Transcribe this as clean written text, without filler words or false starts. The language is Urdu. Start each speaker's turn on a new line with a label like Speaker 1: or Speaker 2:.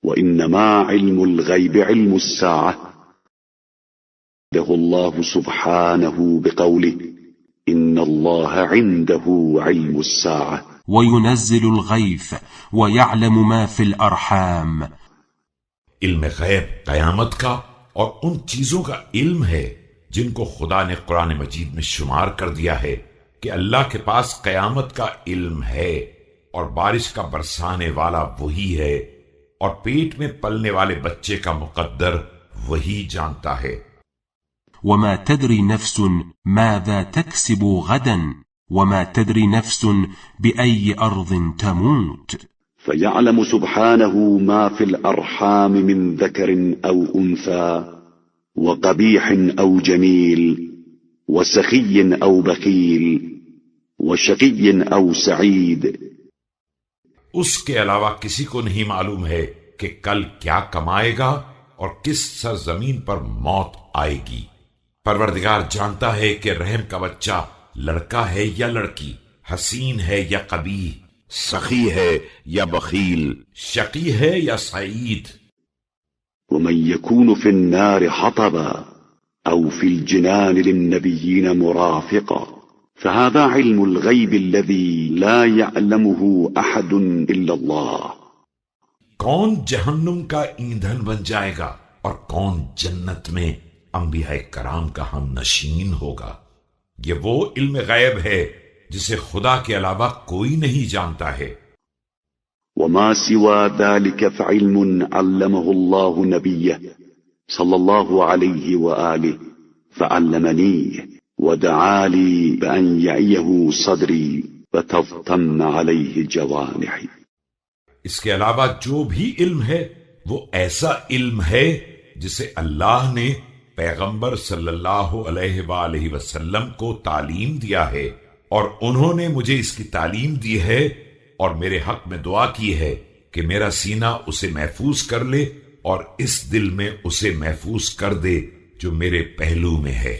Speaker 1: وإنما علم الغيب علم الساعة له الله سبحانه بقوله إن الله عنده علم الساعة
Speaker 2: وينزل الغيث ويعلم ما في الأرحام.
Speaker 3: علم غیب قیامت کا اور ان چیزوں کا علم ہے جن کو خدا نے قرآن مجید میں شمار کر دیا ہے کہ اللہ کے پاس قیامت کا علم ہے، اور بارش کا برسانے والا وہی ہے، اور پیٹ میں پلنے والے بچے کا مقدر وہی جانتا ہے۔
Speaker 2: وما تدري نفس ماذا تكسب غدا وما تدري نفس بأي أرض تموت.
Speaker 1: فيعلم سبحانه ما في الأرحام من ذكر أو أنثى وقبيح أو جميل وسخي أو بخيل وشقي أو سعيد۔
Speaker 3: اس کے علاوہ کسی کو نہیں معلوم ہے کہ کل کیا کمائے گا اور کس سرزمین پر موت آئے گی۔ پروردگار جانتا ہے کہ رحم کا بچہ لڑکا ہے یا لڑکی، حسین ہے یا قبیح، سخی ہے یا بخیل، شقی ہے یا سعید۔
Speaker 1: ومن يكون في النار حطبا أو في الجنان للنبيين مرافقا فهذا علم الغيب الذي لا يعلمه أحد إلا الله۔
Speaker 3: کون جہنم کا ایندھن بن جائے گا اور کون جنت میں انبیاء کرام کا ہم نشین ہوگا؟ یہ وہ علم غیب ہے جسے خدا کے علاوہ کوئی نہیں جانتا ہے۔
Speaker 1: وما سوى ذلك فعلم علمه الله نبيه صلى الله عليه وآله فعلمنيه ودعا لي بأن يعيه صدري فتضطن عليه جوانحي۔
Speaker 3: اس کے علاوہ جو بھی علم ہے وہ ایسا علم ہے جسے اللہ نے پیغمبر صلی اللہ علیہ وآلہ وسلم کو تعلیم دیا ہے، اور انہوں نے مجھے اس کی تعلیم دی ہے اور میرے حق میں دعا کی ہے کہ میرا سینہ اسے محفوظ کر لے اور اس دل میں اسے محفوظ کر دے جو میرے پہلو میں ہے۔